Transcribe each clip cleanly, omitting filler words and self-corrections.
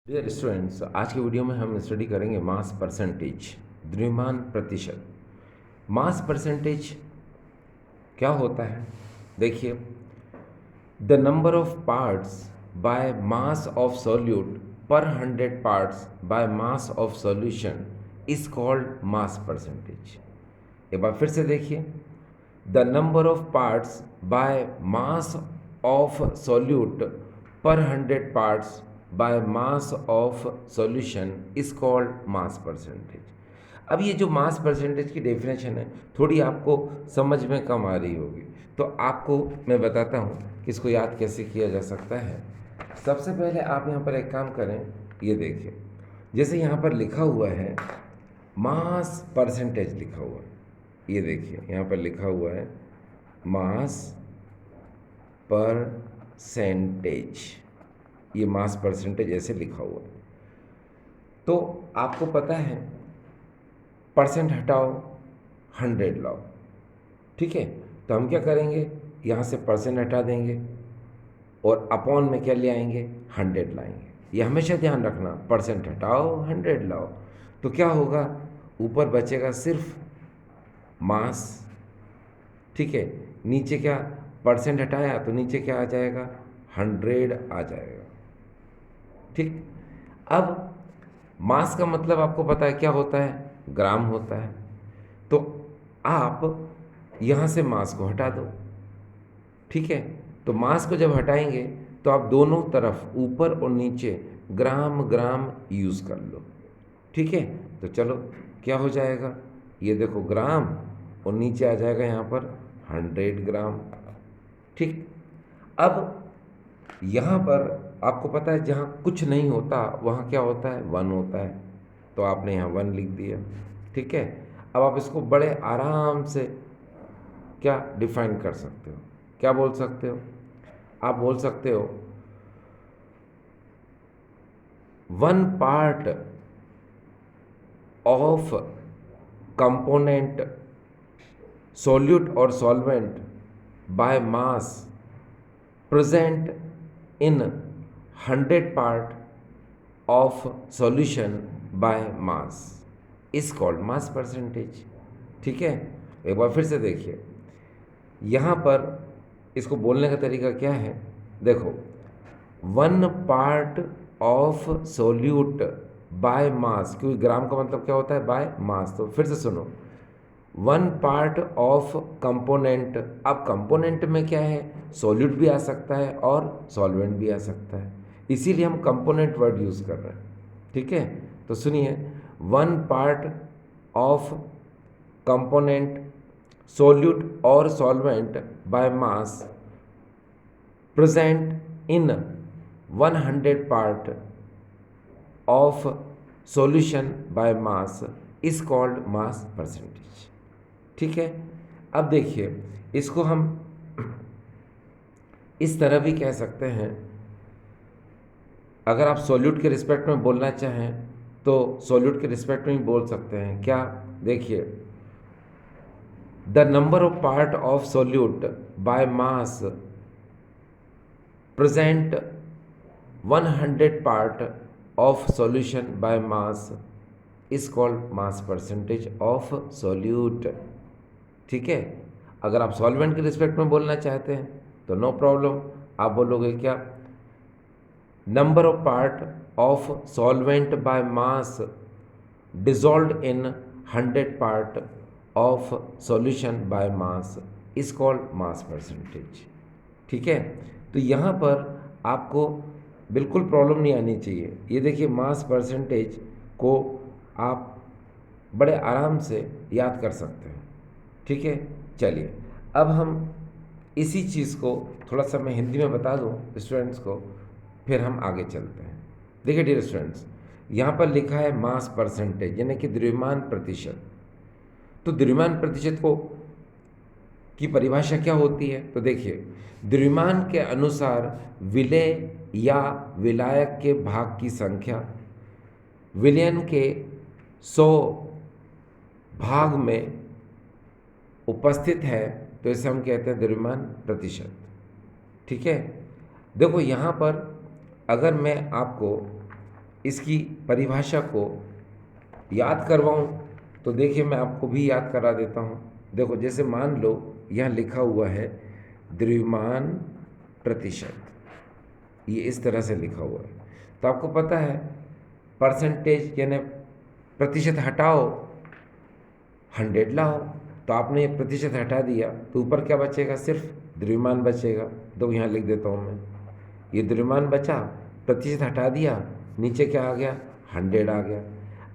Dear students, आज के video में हम स्टडी करेंगे मास परसेंटेज, द्रव्यमान प्रतिशत। मास परसेंटेज क्या होता है? देखिए, the number of parts by mass of solute पर 100 parts by mass of solution is called mass percentage. एक बार फिर से देखिए, the number of parts by mass of solute पर 100 parts by mass of solution is called mass percentage. अब ये जो mass percentage की डेफिनेशन है, थोड़ी आपको समझ में कम आ रही होगी, तो आपको मैं बताता हूँ कि इसको याद कैसे किया जा सकता है। सबसे पहले आप यहाँ पर एक काम करें, ये देखिए, जैसे यहाँ पर लिखा हुआ है मास परसेंटेज लिखा हुआ है, ये देखिए यहाँ पर लिखा हुआ है मास परसेंटेज, ये मास परसेंटेज ऐसे लिखा हुआ है। तो आपको पता है परसेंट हटाओ 100 लाओ, ठीक है। तो हम क्या करेंगे, यहाँ से परसेंट हटा देंगे और अपॉन में क्या ले आएंगे, 100 लाएंगे। ये हमेशा ध्यान रखना, परसेंट हटाओ 100 लाओ, तो क्या होगा, ऊपर बचेगा सिर्फ मास, ठीक है। नीचे क्या, परसेंट हटाया तो नीचे क्या आ जाएगा, 100 आ जाएगा, ठीक। अब मास का मतलब आपको पता है क्या होता है, ग्राम होता है। तो आप यहाँ से मास को हटा दो, ठीक है। तो मास को जब हटाएंगे तो आप दोनों तरफ ऊपर और नीचे ग्राम ग्राम यूज़ कर लो, ठीक है। तो चलो क्या हो जाएगा, ये देखो ग्राम, और नीचे आ जाएगा यहाँ पर 100 ग्राम, ठीक। अब यहाँ पर आपको पता है जहाँ कुछ नहीं होता वहाँ क्या होता है, 1 होता है, तो आपने यहाँ 1 लिख दिया, ठीक है। अब आप इसको बड़े आराम से क्या डिफाइन कर सकते हो, क्या बोल सकते हो, आप बोल सकते हो 1 part of component solute or solvent by mass present in 100 part of solution by mass is called mass percentage, ठीक है। एक बार फिर से देखिए, यहाँ पर इसको बोलने का तरीका क्या है, देखो 1 part of solute by mass, क्योंकि ग्राम का मतलब क्या होता है, बाय मास। तो फिर से सुनो, 1 पार्ट ऑफ कंपोनेंट। अब कंपोनेंट में क्या है, सॉल्यूट भी आ सकता है और सॉल्वेंट भी आ सकता है, इसीलिए हम कंपोनेंट वर्ड यूज़ कर रहे हैं, ठीक है। तो सुनिए, 1 पार्ट ऑफ कंपोनेंट सॉल्यूट और solvent by mass present in 100 part of solution by mass is called mass percentage, ठीक है। अब देखिए, इसको हम इस तरह भी कह सकते हैं, अगर आप सॉल्यूट के रिस्पेक्ट में बोलना चाहें तो सॉल्यूट के रिस्पेक्ट में ही बोल सकते हैं, क्या, देखिए, the number of part of solute by mass present 100 part of solution by mass is called mass percentage of solute, ठीक है। अगर आप सॉल्वेंट के रिस्पेक्ट में बोलना चाहते हैं तो नो प्रॉब्लम, आप बोलोगे क्या, number of part of solvent by mass dissolve in 100 part of solution by mass is called mass percentage, ठीक है। तो यहाँ पर आपको बिल्कुल प्रॉब्लम नहीं आनी चाहिए। ये देखिए, मास परसेंटेज को आप बड़े आराम से याद कर सकते हैं, ठीक है। चलिए, अब हम इसी चीज़ को थोड़ा सा मैं हिंदी में बता दूं स्टूडेंट्स को, फिर हम आगे चलते हैं। देखिए डियर स्टूडेंट्स, यहाँ पर लिखा है मास परसेंटेज, यानी कि द्रव्यमान प्रतिशत। तो द्रव्यमान प्रतिशत को की परिभाषा क्या होती है, तो देखिए, द्रव्यमान के अनुसार विलेय या विलायक के भाग की संख्या विलयन के 100 भाग में उपस्थित है, तो इसे हम कहते हैं द्रव्यमान प्रतिशत, ठीक है। देखो यहाँ पर अगर मैं आपको इसकी परिभाषा को याद करवाऊं तो देखिए मैं आपको भी याद करा देता हूं। देखो जैसे मान लो यहाँ लिखा हुआ है द्रव्यमान प्रतिशत, ये इस तरह से लिखा हुआ है। तो आपको पता है परसेंटेज यानी प्रतिशत हटाओ 100 लाओ। तो आपने ये प्रतिशत हटा दिया तो ऊपर क्या बचेगा, सिर्फ द्रव्यमान बचेगा। तो यहाँ लिख देता हूँ मैं, ये द्रव्यमान बचा, प्रतिशत हटा दिया, नीचे क्या आ गया, 100 आ गया।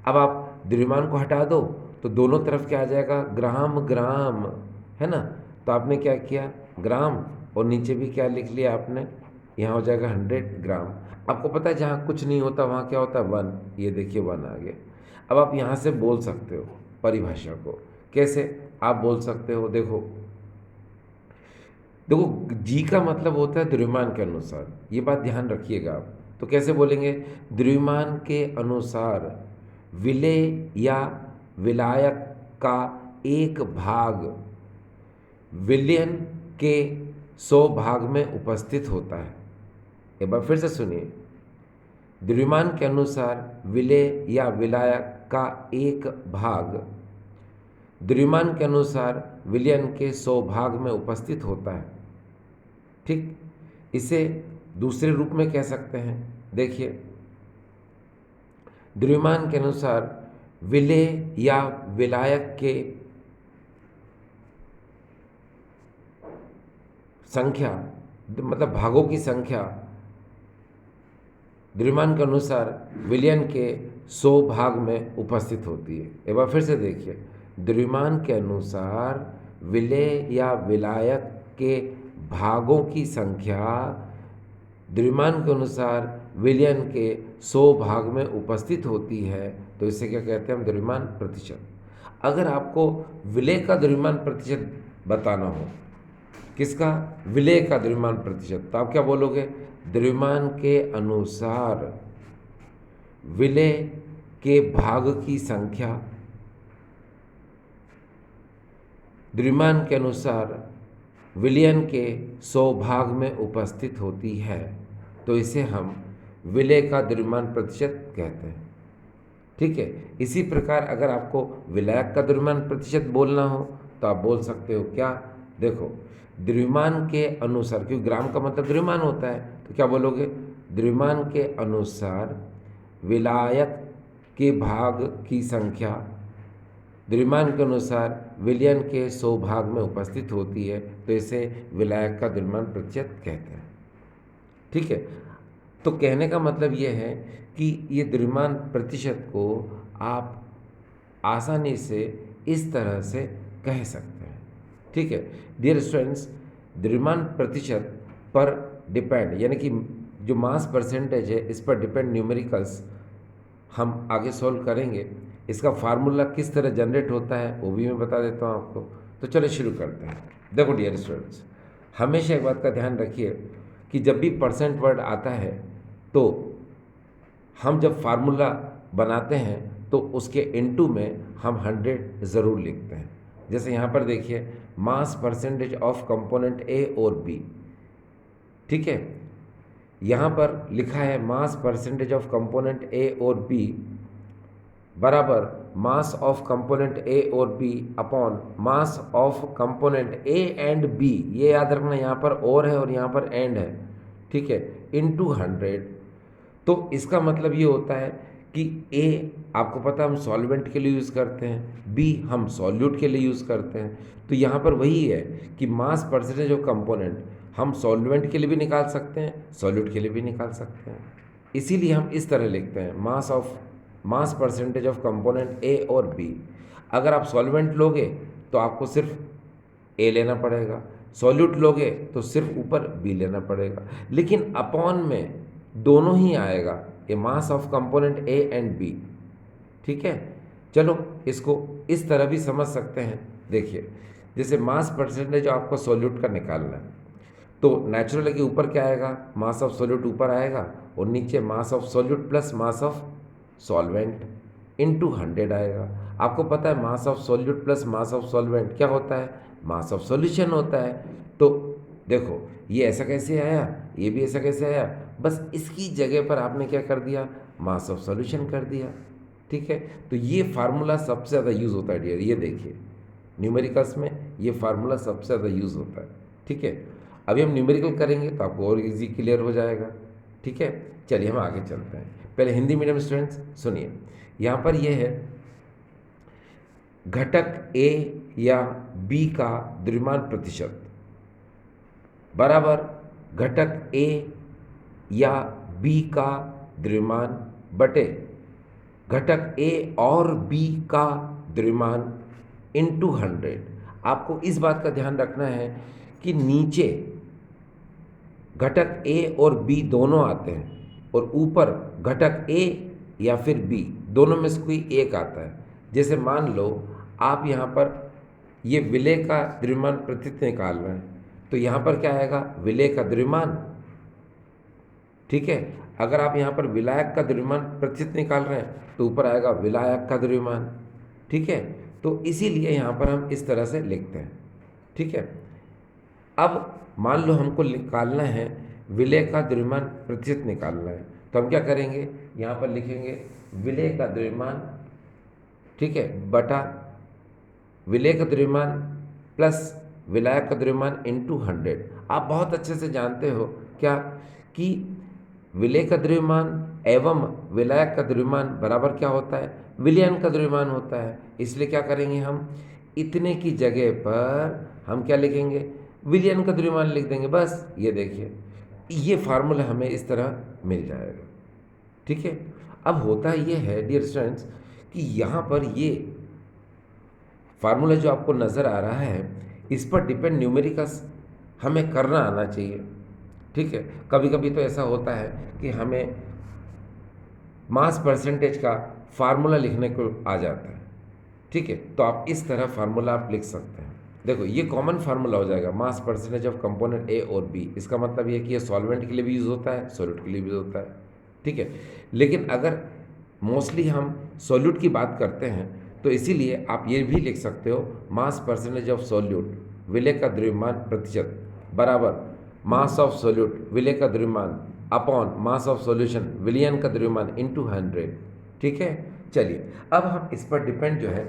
अब आप द्रव्यमान को हटा दो तो दोनों तरफ क्या आ जाएगा, ग्राम ग्राम, है ना। तो आपने क्या किया, ग्राम, और नीचे भी क्या लिख लिया आपने, यहाँ हो जाएगा 100 ग्राम। आपको पता है जहाँ कुछ नहीं होता वहाँ क्या होता है, 1। ये देखिए 1 आ गया। अब आप यहाँ से बोल सकते हो परिभाषा को, कैसे आप बोल सकते हो, देखो देखो जी का मतलब होता है द्रव्यमान के अनुसार, ये बात ध्यान रखिएगा आप। तो कैसे बोलेंगे, द्रव्यमान के अनुसार विलेय या विलायक का एक भाग विलयन के 100 भाग में उपस्थित होता है। एक बार फिर से सुनिए, द्रव्यमान के अनुसार विलेय या विलायक का एक भाग द्रव्यमान के अनुसार विलयन के 100 भाग में उपस्थित होता है। ठीक, इसे दूसरे रूप में कह सकते हैं, देखिए द्रव्यमान के अनुसार विलेय या विलायक के संख्या, मतलब भागों की संख्या द्रव्यमान के अनुसार विलयन के 100 भाग में उपस्थित होती है। एक बार फिर से देखिए, द्रव्यमान के अनुसार विलेय या विलायक के भागों की संख्या द्रव्यमान के अनुसार विलयन के 100 भाग में उपस्थित होती है। तो इसे क्या कहते हैं हम, द्रव्यमान प्रतिशत। अगर आपको विलेय का द्रव्यमान प्रतिशत बताना हो, किसका, विलेय का द्रव्यमान प्रतिशत, तो आप क्या बोलोगे, द्रव्यमान के अनुसार विलेय के भाग की संख्या द्रव्यमान के अनुसार विलयन के 100 भाग में उपस्थित होती है। तो इसे हम विलेय का द्रव्यमान प्रतिशत कहते हैं। ठीक है, इसी प्रकार अगर आपको विलायक का द्रव्यमान प्रतिशत बोलना हो तो आप बोल सकते हो क्या, देखो द्रव्यमान के अनुसार, क्योंकि ग्राम का मतलब द्रव्यमान होता है, तो क्या बोलोगे, द्रव्यमान के अनुसार विलायक के भाग की संख्या द्रव्यमान के अनुसार विलयन के 100 भाग में उपस्थित होती है। तो इसे विलायक का द्रव्यमान प्रतिशत कहते हैं। ठीक है, तो कहने का मतलब ये है कि ये द्रव्यमान प्रतिशत को आप आसानी से इस तरह से कह सकते हैं। ठीक है डियर स्टूडेंट्स, द्रव्यमान प्रतिशत पर डिपेंड, यानी कि जो मास परसेंटेज है इस पर डिपेंड न्यूमेरिकल्स हम आगे सॉल्व करेंगे। इसका फार्मूला किस तरह जनरेट होता है वो भी मैं बता देता हूँ आपको। तो चलो शुरू करते हैं। देखो डियर स्टूडेंट्स, हमेशा एक बात का ध्यान रखिए कि जब भी परसेंट वर्ड आता है तो हम जब फार्मूला बनाते हैं तो उसके इनटू में हम 100 ज़रूर लिखते हैं। जैसे यहाँ पर देखिए, mass percentage of component A और बी। ठीक है, यहाँ पर लिखा है mass percentage of component A और बी बराबर मास ऑफ कंपोनेंट ए और B upon mass of component A and B. ये याद रखना, यहाँ पर और है और यहाँ पर एंड है। ठीक है, इनटू 100। तो इसका मतलब ये होता है कि ए आपको पता है हम सॉल्वेंट के लिए यूज़ करते हैं, बी हम सॉल्यूट के लिए यूज़ करते हैं। तो यहाँ पर वही है कि मास परसेंटेज ऑफ कंपोनेंट हम सॉल्वेंट के लिए भी निकाल सकते हैं, सॉल्यूट के लिए भी निकाल सकते हैं। इसीलिए हम इस तरह लिखते हैं मास परसेंटेज ऑफ कंपोनेंट ए और बी। अगर आप सॉल्वेंट लोगे तो आपको सिर्फ ए लेना पड़ेगा, सॉल्यूट लोगे तो सिर्फ ऊपर बी लेना पड़ेगा, लेकिन अपॉन में दोनों ही आएगा, a mass of component A and B. ठीक है, चलो इसको इस तरह भी समझ सकते हैं। देखिए, जैसे मास परसेंटेज आपको सॉल्यूट का निकालना है तो नेचुरल है कि ऊपर क्या आएगा, मास ऑफ सॉल्यूट ऊपर आएगा और नीचे mass of solute plus mass of solvent into 100 आएगा। आपको पता है mass of solute plus mass of solvent क्या होता है, मास ऑफ सॉल्यूशन होता है। तो देखो ये ऐसा कैसे आया, ये भी ऐसा कैसे आया, बस इसकी जगह पर आपने क्या कर दिया, मास ऑफ सॉल्यूशन कर दिया। ठीक है, तो ये फार्मूला सबसे ज़्यादा यूज़ होता है डियर, ये देखिए न्यूमेरिकल्स में ये फार्मूला सबसे ज़्यादा यूज़ होता है। ठीक है, अभी हम न्यूमेरिकल करेंगे तो आपको और इजी क्लियर हो जाएगा। ठीक है, चलिए हम आगे चलते हैं। पहले हिंदी मीडियम स्टूडेंट्स सुनिए, यहाँ पर ये है घटक ए या बी का द्रव्यमान प्रतिशत बराबर घटक ए या बी का द्रव्यमान बटे घटक ए और बी का द्रव्यमान इंटू 100। आपको इस बात का ध्यान रखना है कि नीचे घटक ए और बी दोनों आते हैं और ऊपर घटक ए या फिर बी दोनों में से कोई एक आता है। जैसे मान लो आप यहाँ पर ये विलेय का द्रव्यमान प्रतिशत निकाल रहे हैं, तो यहाँ पर क्या आएगा, विलेय का द्रव्यमान। ठीक है, अगर आप यहाँ पर विलायक का द्रव्यमान प्रतिशत निकाल रहे हैं तो ऊपर आएगा विलायक का द्रव्यमान। ठीक है, तो इसीलिए यहाँ पर हम इस तरह से लिखते हैं। ठीक है, अब मान लो हमको निकालना है विलेय का द्रव्यमान प्रतिशत निकालना है, तो हम क्या करेंगे, यहाँ पर लिखेंगे विलेय का द्रव्यमान, ठीक है, बटा विलेय का द्रव्यमान प्लस विलायक का द्रव्यमान इंटू 100। आप बहुत अच्छे से जानते हो क्या कि विलेय का द्रव्यमान एवं विलायक का द्रव्यमान बराबर क्या होता है, विलयन का द्रव्यमान होता है। इसलिए क्या करेंगे, हम इतने की जगह पर हम क्या लिखेंगे, विलयन का द्रव्यमान लिख देंगे। बस ये देखिए, ये फार्मूला हमें इस तरह मिल जाएगा। ठीक है, अब होता ये है डियर स्टूडेंट्स कि यहाँ पर ये फार्मूला जो आपको नज़र आ रहा है इस पर डिपेंड न्यूमेरिकल्स हमें करना आना चाहिए। ठीक है, कभी कभी तो ऐसा होता है कि हमें मास परसेंटेज का फार्मूला लिखने को आ जाता है। ठीक है, तो आप इस तरह फार्मूला आप लिख सकते हैं। देखो ये कॉमन फार्मूला हो जाएगा, मास परसेंटेज ऑफ कंपोनेंट ए और बी। इसका मतलब ये कि ये सॉल्वेंट के लिए भी यूज़ होता है, सॉल्यूट के लिए भी यूज़ होता है। ठीक है, लेकिन अगर मोस्टली हम सॉल्यूट की बात करते हैं तो इसीलिए आप ये भी लिख सकते हो मास परसेंटेज ऑफ सॉल्यूट विलेय का द्रव्यमान प्रतिशत बराबर मास ऑफ सॉल्यूट विलेय का द्रव्यमान अपॉन मास ऑफ सॉल्यूशन विलयन का द्रव्यमान इंटू 100। ठीक है, चलिए अब हम इस पर डिपेंड जो है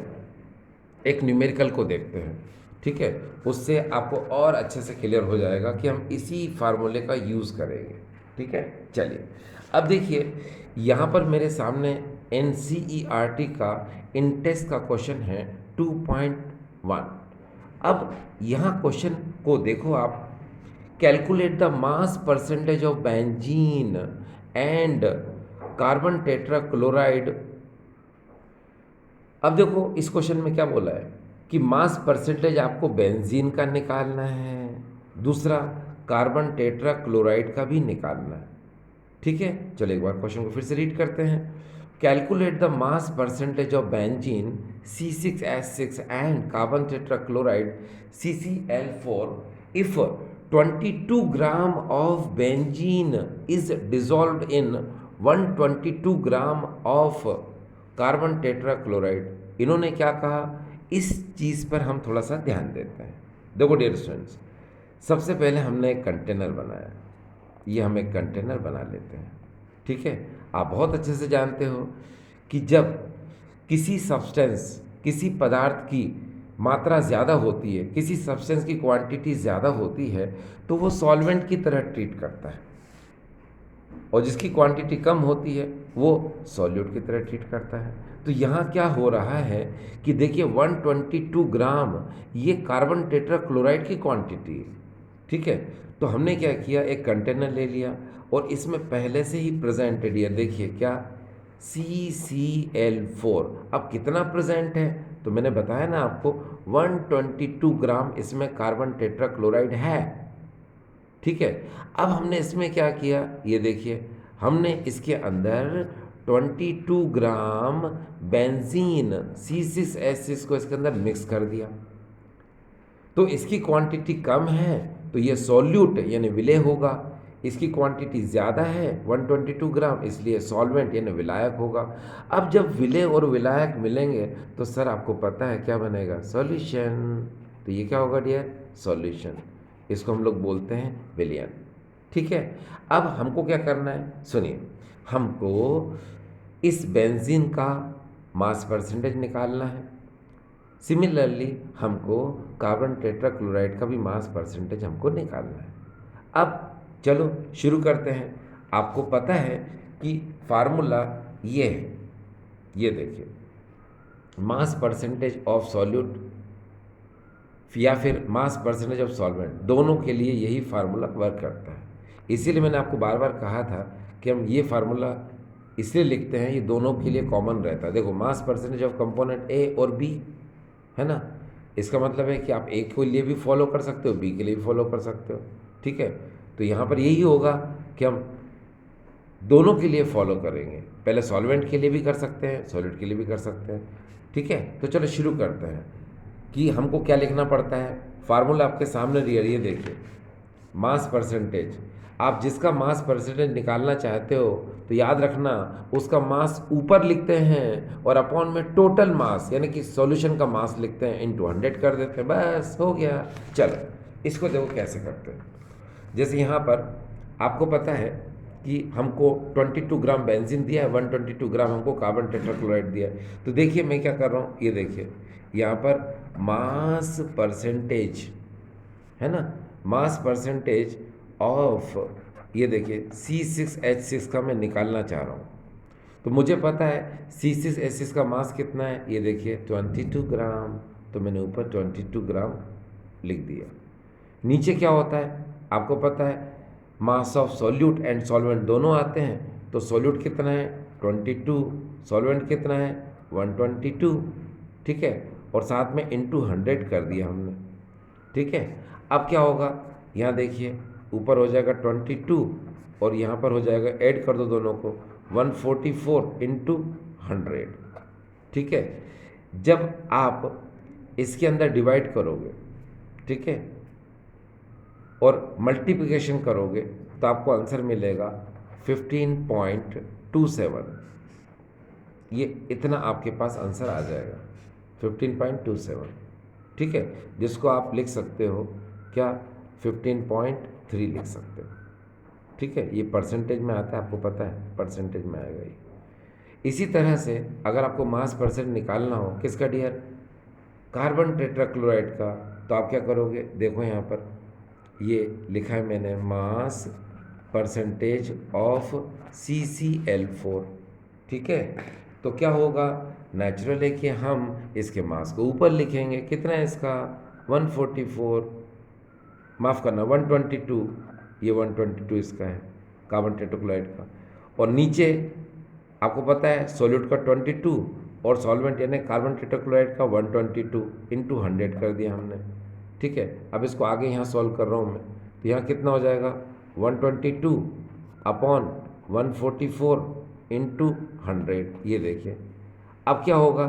एक न्यूमेरिकल को देखते हैं। ठीक है, उससे आपको और अच्छे से क्लियर हो जाएगा कि हम इसी फार्मूले का यूज़ करेंगे। ठीक है, चलिए अब देखिए यहाँ पर मेरे सामने NCERT का इंटेस्ट का क्वेश्चन है 2.1। अब यहाँ क्वेश्चन को देखो आप, calculate the mass percentage of benzene and carbon tetra chloride. अब देखो इस क्वेश्चन में क्या बोला है कि मास परसेंटेज आपको बेंजीन का निकालना है, दूसरा कार्बन टेट्रा क्लोराइड का भी निकालना है। ठीक है, चलो एक बार क्वेश्चन को फिर से रीड करते हैं। Calculate the mass percentage of benzene C6H6 and carbon tetra chloride CCl4 if 22 gram of benzene is dissolved in 122 gram of carbon tetra chloride. इन्होंने क्या कहा, इस चीज़ पर हम थोड़ा सा ध्यान देते हैं। देखो डियर स्टूडेंट्स, सबसे पहले हमने एक कंटेनर बनाया, ये हम एक कंटेनर बना लेते हैं। ठीक है, आप बहुत अच्छे से जानते हो कि जब किसी सब्सटेंस किसी पदार्थ की मात्रा ज़्यादा होती है, किसी सब्सटेंस की क्वांटिटी ज़्यादा होती है तो वो सॉल्वेंट की तरह ट्रीट करता है, और जिसकी क्वांटिटी कम होती है वो सॉल्यूट की तरह ट्रीट करता है। तो यहाँ क्या हो रहा है कि देखिए 122 ग्राम ये कार्बन टेट्रा क्लोराइड की क्वांटिटी है। ठीक है, तो हमने क्या किया, एक कंटेनर ले लिया और इसमें पहले से ही प्रेजेंटेड है, देखिए क्या CCl4। अब कितना प्रेजेंट है, तो मैंने बताया ना आपको 122 ग्राम इसमें कार्बन टेट्रा क्लोराइड है। ठीक है, अब हमने इसमें क्या किया, ये देखिए हमने इसके अंदर 22 ग्राम बेंजीन C6H6 को इसके अंदर मिक्स कर दिया। तो इसकी क्वांटिटी कम है तो ये सॉल्यूट यानी विलेय होगा, इसकी क्वांटिटी ज़्यादा है 122 ग्राम, इसलिए सॉल्वेंट यानी विलायक होगा। अब जब विलेय और विलायक मिलेंगे तो सर आपको पता है क्या बनेगा, सॉल्यूशन। तो ये क्या होगा डियर, सॉल्यूशन। इसको हम लोग बोलते हैं विलयन। ठीक है, अब हमको क्या करना है, सुनिए, हमको इस बेंजीन का मास परसेंटेज निकालना है। सिमिलरली हमको कार्बन टेट्राक्लोराइड का भी मास परसेंटेज हमको निकालना है। अब चलो शुरू करते हैं। आपको पता है कि फार्मूला ये है, ये देखिए, मास परसेंटेज ऑफ सॉल्यूट या फिर मास परसेंटेज ऑफ सॉल्वेंट, दोनों के लिए यही फार्मूला वर्क करता है। इसीलिए मैंने आपको बार बार कहा था कि हम ये फार्मूला इसलिए लिखते हैं, ये दोनों के लिए कॉमन रहता है। देखो, मास परसेंटेज ऑफ कंपोनेंट ए और बी है ना, इसका मतलब है कि आप ए के लिए भी फॉलो कर सकते हो, बी के लिए भी फॉलो कर सकते हो। ठीक है, तो यहाँ पर यही होगा कि हम दोनों के लिए फॉलो करेंगे। पहले सॉल्वेंट के लिए भी कर सकते हैं, सॉलिड के लिए भी कर सकते हैं। ठीक है, तो चलो शुरू करते हैं कि हमको क्या लिखना पड़ता है। फार्मूला आपके सामने दिया, ये देखिए, मास परसेंटेज। आप जिसका मास परसेंटेज निकालना चाहते हो तो याद रखना उसका मास ऊपर लिखते हैं और अपॉन में टोटल मास यानी कि सॉल्यूशन का मास लिखते हैं, इनटू 100 कर देते हैं, बस हो गया। चलो इसको देखो कैसे करते हैं। जैसे यहाँ पर आपको पता है कि हमको 22 ग्राम बेंजीन दिया है, 122 ग्राम हमको कार्बन टेट्राक्लोराइड दिया है। तो देखिए मैं क्या कर रहा हूँ, ये देखिए यहाँ पर मास परसेंटेज है ना, मास परसेंटेज ऑफ, ये देखिए C6H6 का मैं निकालना चाह रहा हूँ। तो मुझे पता है C6H6 का मास कितना है, ये देखिए 22 ग्राम। तो मैंने ऊपर 22 ग्राम लिख दिया। नीचे क्या होता है आपको पता है, mass of solute and solvent दोनों आते हैं। तो सॉल्यूट कितना है 22, सॉल्वेंट कितना है 122। ठीक है, और साथ में इनटू 100 कर दिया हमने। ठीक है, अब क्या होगा, यहाँ देखिए ऊपर हो जाएगा 22 और यहाँ पर हो जाएगा, ऐड कर दो दोनों को, 144 इंटू 100। ठीक है, जब आप इसके अंदर डिवाइड करोगे, ठीक है, और मल्टीप्लिकेशन करोगे तो आपको आंसर मिलेगा 15.27। ये इतना आपके पास आंसर आ जाएगा 15.27। ठीक है, जिसको आप लिख सकते हो क्या 15.3 लिख सकते हो। ठीक है, ये परसेंटेज में आता है, आपको पता है परसेंटेज में आएगा ये। इसी तरह से अगर आपको मास परसेंट निकालना हो किसका डियर, कार्बन टेट्राक्लोराइड का, तो आप क्या करोगे, देखो यहाँ पर ये लिखा है मैंने, मास परसेंटेज ऑफ CCl4। ठीक है, तो क्या होगा, नेचुरल है कि हम इसके मास को ऊपर लिखेंगे। कितना है इसका 144, माफ़ करना 122, ये 122 इसका है कार्बन टेट्राक्लोराइड का। और नीचे आपको पता है सॉल्यूट का 22 और सॉल्वेंट यानी कार्बन टेट्राक्लोराइड का 122 इंटू 100 कर दिया हमने। ठीक है, अब इसको आगे यहाँ सॉल्व कर रहा हूँ मैं, तो यहाँ कितना हो जाएगा 122 अपॉन 144 इंटू 100। ये देखिए अब क्या होगा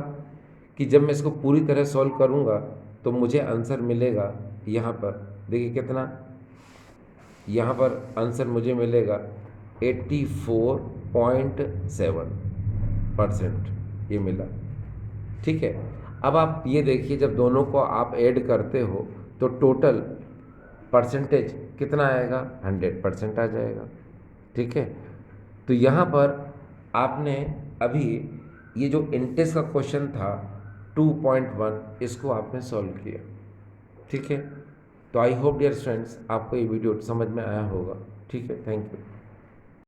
कि जब मैं इसको पूरी तरह सॉल्व करूँगा तो मुझे आंसर मिलेगा, यहाँ पर देखिए कितना, यहाँ पर आंसर मुझे मिलेगा 84.7% ये मिला। ठीक है, अब आप ये देखिए जब दोनों को आप ऐड करते हो तो टोटल परसेंटेज कितना आएगा, 100% आ जाएगा। ठीक है, तो यहाँ पर आपने अभी ये जो इंटेस का क्वेश्चन था 2.1, इसको आपने सॉल्व किया। ठीक है, तो आई होप डियर फ्रेंड्स आपको ये वीडियो समझ में आया होगा। ठीक है, थैंक यू।